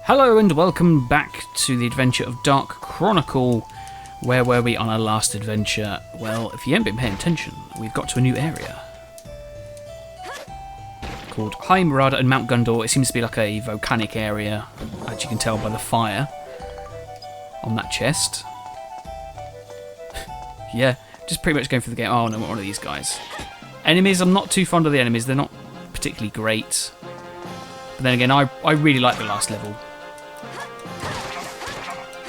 Hello and welcome back to the adventure of Dark Chronicle. Where were we on our last adventure? Well, if you haven't been paying attention, we've got to a new area called High Murada and Mount Gundor. It seems to be like a volcanic area, as you can tell by the fire on that chest. Yeah, just pretty much going through the game. Oh no, one of these guys. Enemies, I'm not too fond of the enemies. They're not particularly great. But then again, I really like the last level.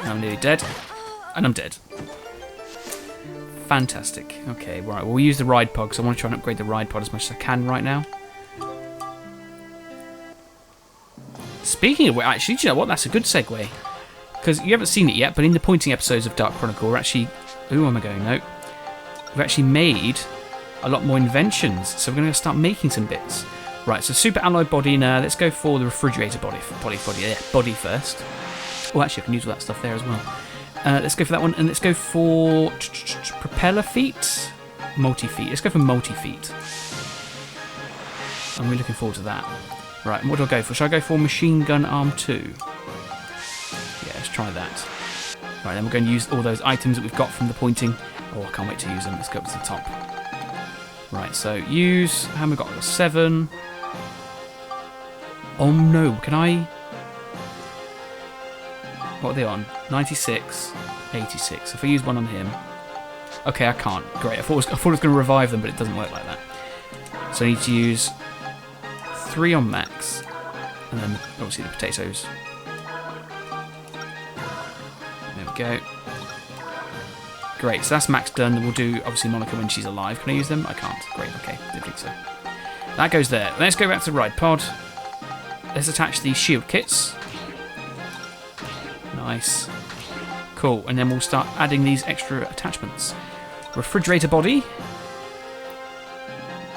I'm nearly dead. And I'm dead. Fantastic. Okay, right. We'll use the ride pod because I want to try and upgrade the ride pod as much as I can right now. Speaking of which, actually, do you know what? That's a good segue. Because you haven't seen it yet, but in the pointing episodes of Dark Chronicle, we're actually... Ooh, where am I going? No. We've actually made a lot more inventions. So we're going to start making some bits. Right, so super alloy body now. Let's go for the refrigerator body first. Oh, actually, I can use all that stuff there as well. Let's go for that one, and let's go for propeller feet, multi-feet. Let's go for multi-feet. I'm really looking forward to that. Right, and what do I go for? Should I go for machine gun arm 2? Yeah, let's try that. Right, then we're going to use all those items that we've got from the pointing. Oh, I can't wait to use them. Let's go up to the top. Right, so use... How many got? I've got 7. Oh no, can I... What are they on? 96, 86. If I use one on him... Okay, I can't. Great, I thought it was going to revive them, but it doesn't work like that. So I need to use 3 on max. And then, obviously, the potatoes. There we go. Great, so that's max done. We'll do, obviously, Monica when she's alive. Can I use them? I can't. Great, okay. Didn't think so. That goes there. Let's go back to the ride pod. Let's attach these shield kits. Nice. Cool, and then we'll start adding these extra attachments. Refrigerator body.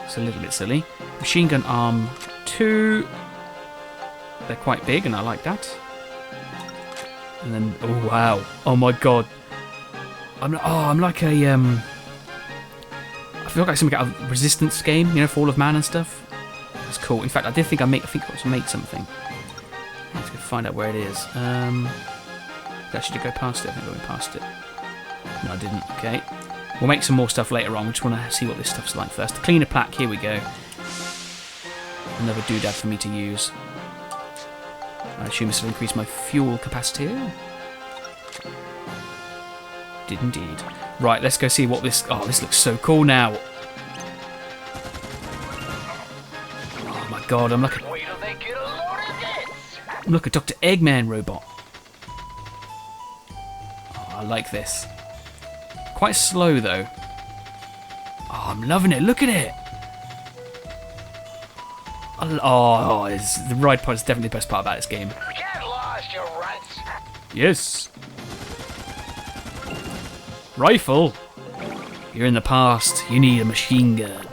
It's a little bit silly. Machine gun arm 2. They're quite big, and I like that. And then, oh wow. Oh my god. I'm like a, I feel like something out of a Resistance game, you know, Fall of Man and stuff. That's cool. In fact, I did think I got to make something. Let's go find out where it is. Actually, did I go past it? I think I went past it. No, I didn't. Okay. We'll make some more stuff later on. We just want to see what this stuff's like first. The cleaner plaque, here we go. Another doodad for me to use. I assume this will increase my fuel capacity. Did indeed. Right, let's go see what this... Oh, this looks so cool now. Oh my god, I'm like a Dr. Eggman robot. Oh, I like this. Quite slow though. Oh, I'm loving it. Look at it. Oh, the ride pod is definitely the best part about this game. Get lost, you rats. Yes. Rifle? You're in the past. You need a machine gun.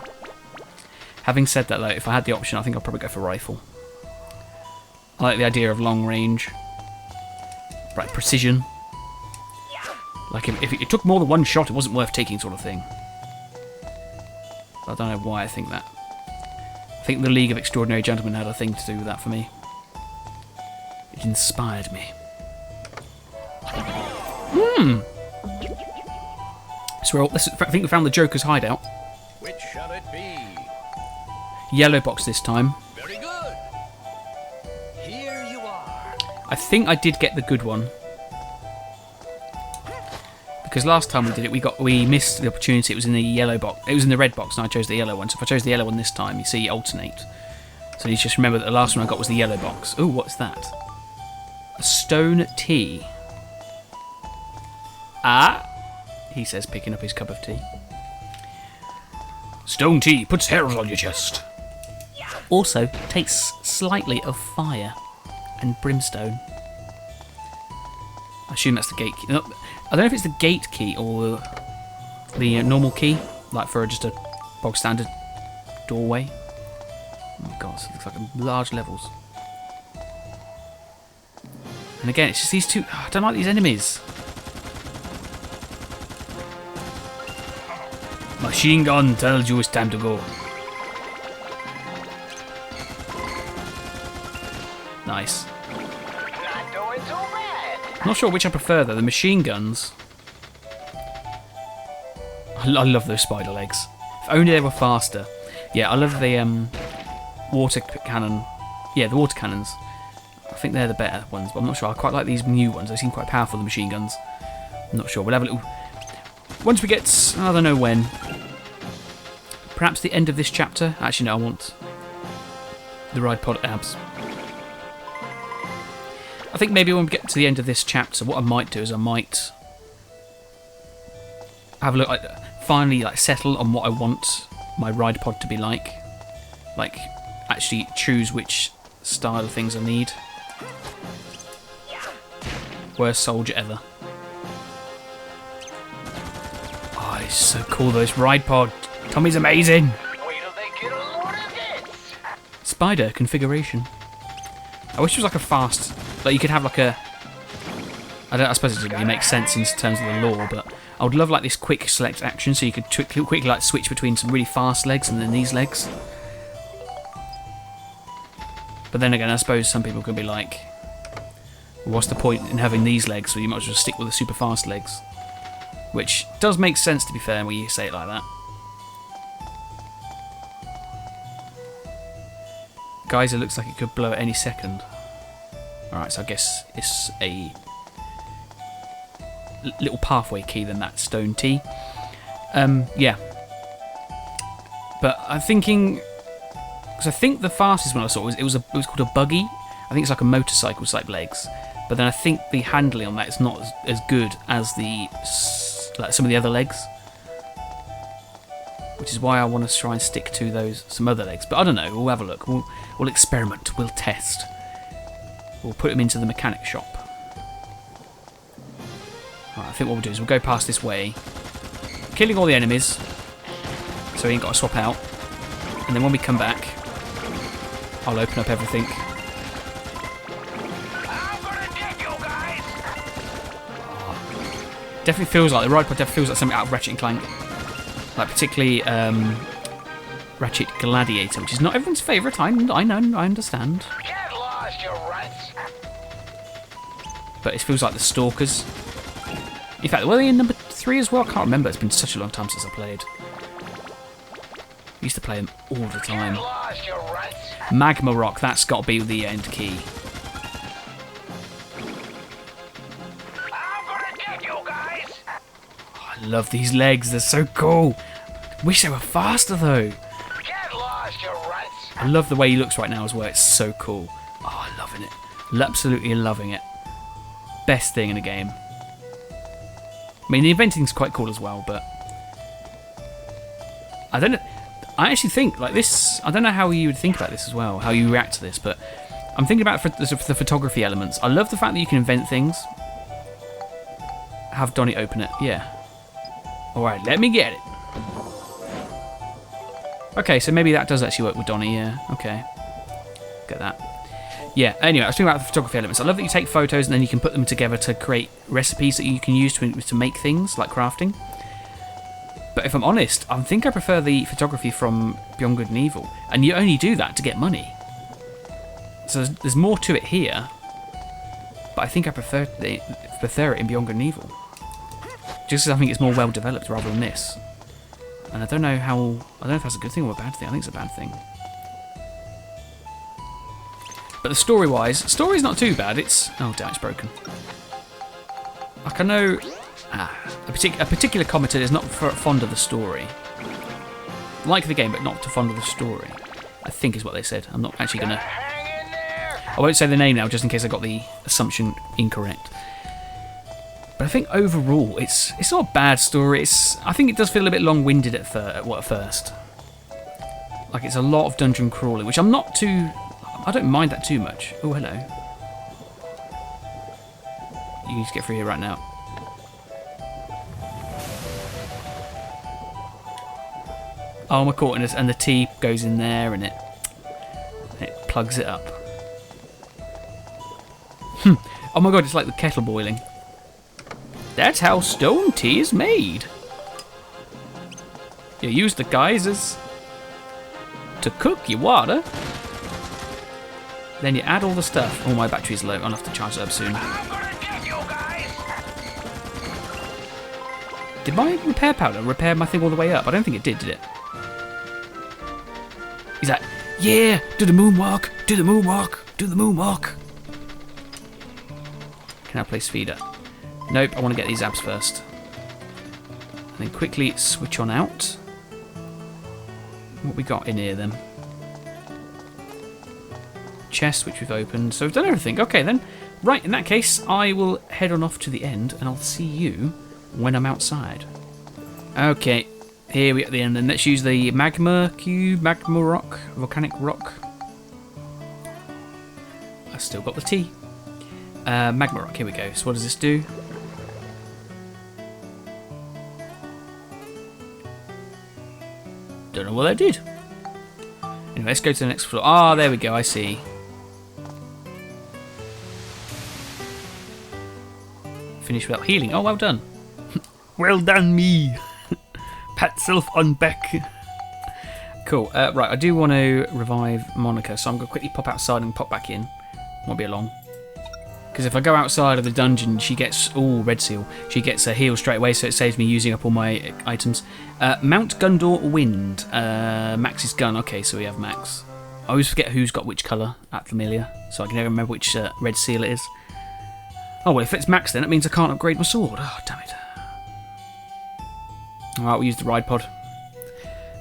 Having said that, though, if I had the option, I think I'll probably go for rifle. I like the idea of long range. Right, precision. Like, if it took more than one shot, it wasn't worth taking, sort of thing. I don't know why I think that. I think the League of Extraordinary Gentlemen had a thing to do with that for me. It inspired me. So I think we found the Joker's hideout. Which shall it be? Yellow box this time. Very good. Here you are. I think I did get the good one. Because last time we did it, we missed the opportunity. It was in the yellow box. It was in the red box, and I chose the yellow one. So if I chose the yellow one this time, you see, you alternate. So you just remember that the last one I got was the yellow box. Oh, what's that? A stone tea. Ah, he says, picking up his cup of tea. Stone tea puts hairs on your chest. Also, tastes slightly of fire and brimstone. I assume that's the gate key. No, I don't know if it's the gate key or the normal key, like for just a bog standard doorway. Oh my god, it looks like large levels. And again, it's just these two. I don't like these enemies. Machine gun tells you it's time to go. Nice. Not doing so bad. Not sure which I prefer though. The machine guns. I love those spider legs. If only they were faster. Yeah, I love the water cannon. Yeah, the water cannons. I think they're the better ones, but I'm not sure. I quite like these new ones. They seem quite powerful, the machine guns. I'm not sure. We'll have a little... Once we get... I don't know when. Perhaps the end of this chapter. Actually, no, I want the ride pod abs. I think maybe when we get to the end of this chapter, what I might do is I might have a look, finally settle on what I want my ride pod to be like. Like, actually choose which style of things I need. Worst soldier ever. Oh, it's so cool, those ride pod. Tommy's amazing. Wait till they get a load of this. Spider configuration. I wish it was like a fast... Like you could have like a... I suppose it doesn't really make sense in terms of the lore, but I would love like this quick select action so you could quickly like switch between some really fast legs and then these legs. But then again, I suppose some people could be like, what's the point in having these legs, so you might as well stick with the super fast legs. Which does make sense, to be fair, when you say it like that. Guys, it looks like it could blow at any second. Alright, so I guess it's a little pathway key than that stone T. Yeah. But I'm thinking... Because I think the fastest one I saw was called a buggy. I think it's like a motorcycle's like legs. But then I think the handling on that is not as good as some of the other legs. Which is why I want to try and stick to some other legs. But I don't know, we'll have a look. We'll experiment, we'll test. We'll put them into the mechanic shop. Right, I think what we'll do is we'll go past this way, killing all the enemies, so we ain't got to swap out. And then when we come back, I'll open up everything. I'm gonna get you guys. Definitely feels like the ride pod definitely feels like something out of Ratchet and Clank. Like particularly Ratchet Gladiator, which is not everyone's favourite. I know, I understand. Get lost, you rats. But it feels like the Stalkers. In fact, were they in number 3 as well? I can't remember. It's been such a long time since I played. I used to play them all the time. Get lost, you rats. Magma Rock, that's got to be the end key. I'm gonna get you guys. Oh, I love these legs, they're so cool. Wish they were faster though. Get lost, you rats. I love the way he looks right now as well, it's so cool. Oh, I'm loving it. Absolutely loving it. Best thing in the game. I mean, the inventing's quite cool as well, but... I actually think, like this... I don't know how you would think about this as well, how you react to this, but... I'm thinking about the photography elements. I love the fact that you can invent things. Have Donnie open it, yeah. Alright, let me get it. Okay, so maybe that does actually work with Donnie, yeah. Okay. Get that. Yeah, anyway, I was talking about the photography elements. I love that you take photos and then you can put them together to create recipes that you can use to make things, like crafting. But if I'm honest, I think I prefer the photography from Beyond Good and Evil. And you only do that to get money. So there's more to it here. But I think I prefer it in Beyond Good and Evil. Just because I think it's more well developed rather than this. And I don't know if that's a good thing or a bad thing. I think it's a bad thing. But the story's not too bad. It's... Oh, damn, it's broken. Like, I know... a particular commentator is not fond of the story. Like the game, but not too fond of the story. I think is what they said. I'm not actually going to... Hang in there. I won't say the name now, just in case I got the assumption incorrect. But I think overall, it's not a bad story. I think it does feel a bit long-winded at first. Like, it's a lot of dungeon crawling, which I'm not too... I don't mind that too much. Oh, hello. You need to get through here right now. Oh, I'm caught in this, and the T goes in there, and it plugs it up. Oh my god, it's like the kettle boiling. That's how stone tea is made. You use the geysers to cook your water. Then you add all the stuff. Oh, my battery's low. I'll have to charge it up soon. I'm gonna get you guys. Did my repair powder repair my thing all the way up? I don't think it did it? He's like, yeah, do the moonwalk, do the moonwalk, do the moonwalk. Can I place feeder? Nope, I want to get these abs first. And then quickly switch on out. What we got in here then? Chest, which we've opened. So we've done everything. Okay then. Right, in that case, I will head on off to the end, and I'll see you when I'm outside. Okay, here we are at the end. Then let's use the magma cube, magma rock, volcanic rock. I still got the T. Magma rock, here we go. So what does this do? Don't know what that did. Anyway, let's go to the next floor. Ah, there we go, I see. Finish without healing. Oh, well done. Well done, me. Pat self on back. Cool. Right, I do want to revive Monica, so I'm going to quickly pop outside and pop back in. Won't be long. Because if I go outside of the dungeon, she gets... Oh, red seal. She gets a heal straight away, so it saves me using up all my items. Mount Gundor Wind. Max's gun. Okay, so we have Max. I always forget who's got which colour at Familiar, so I can never remember which red seal it is. Oh, well, if it's Max then, it means I can't upgrade my sword. Oh, damn it. Alright, we'll use the ride pod.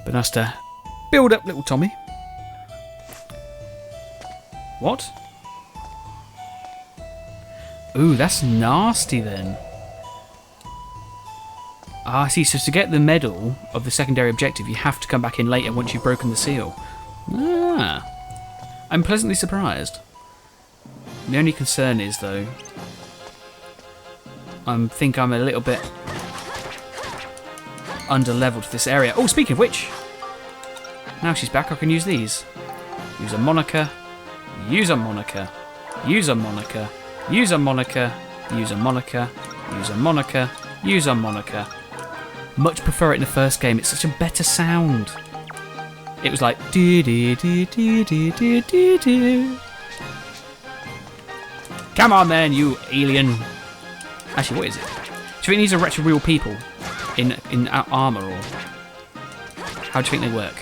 But nice to build up little Tommy. What? Ooh, that's nasty then. Ah, I see. So to get the medal of the secondary objective, you have to come back in later once you've broken the seal. Ah. I'm pleasantly surprised. The only concern is, though, I think I'm a little bit under-leveled for this area. Oh, speaking of which, now she's back, I can use these. Use a Monica, use a Monica, use a Monica, use a Monica, use a Monica, use a Monica, use a Monica. Much prefer it in the first game, it's such a better sound. It was like do do do do do do do do. Come on then, you alien. Actually, what is it? Do you think these are actual real people in armour, or how do you think they work?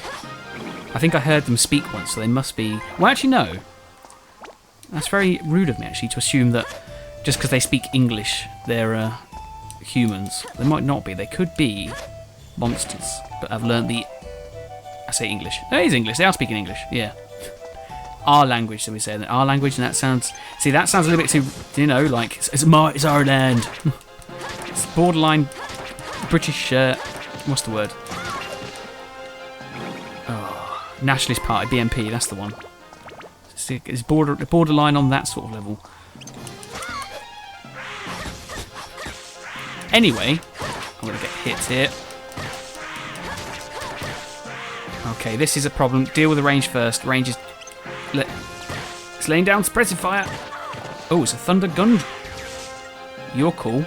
I think I heard them speak once, so they must be... Well, actually, no. That's very rude of me, actually, to assume that just because they speak English, they're humans. They might not be. They could be monsters, but I've learned the... I say English. No, it is English. They are speaking English, yeah. Our language, so we say that. Our language, and that sounds... See, that sounds a little bit too, you know, like, it's our land. It's borderline British, what's the word? Oh, Nationalist Party, BNP, that's the one. It's borderline on that sort of level. Anyway, I'm going to get hit here. Okay, this is a problem. Deal with the range first. Range is... It's laying down suppressive fire. Oh, it's a thunder gun. You're cool.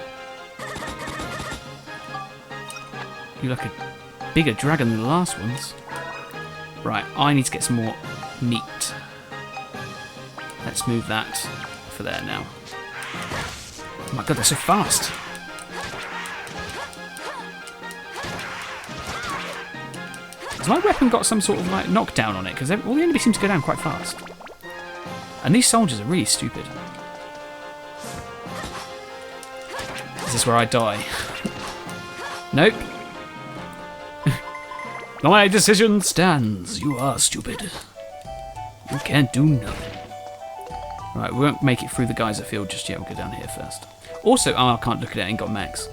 You're like a bigger dragon than the last ones. Right, I need to get some more meat. Let's move that for there now. Oh my god, they're so fast. Has my weapon got some sort of like knockdown on it? Because all the enemies seem to go down quite fast. And these soldiers are really stupid. Is this where I die? Nope. My decision stands. You are stupid. You can't do nothing. Right, we won't make it through the geyser field just yet. We'll go down here first. Also, oh, I can't look at it. I ain't got max.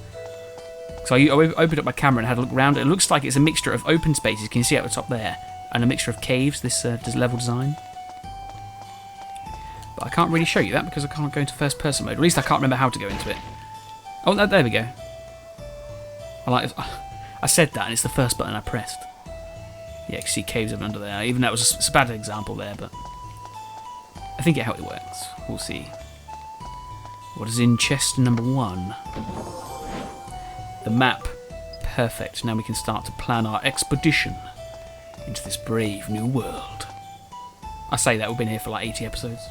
So I opened up my camera and had a look around. It looks like it's a mixture of open spaces. Can you see at the top there? And a mixture of caves, this level design. But I can't really show you that because I can't go into first person mode. At least I can't remember how to go into it. Oh, there we go. I said that and it's the first button I pressed. Yeah, you can see caves up under there. Even though it was a bad example there, but I think how it works. We'll see. What is in chest number 1? The map. Perfect. Now we can start to plan our expedition into this brave new world. I say that, we've been here for like 80 episodes.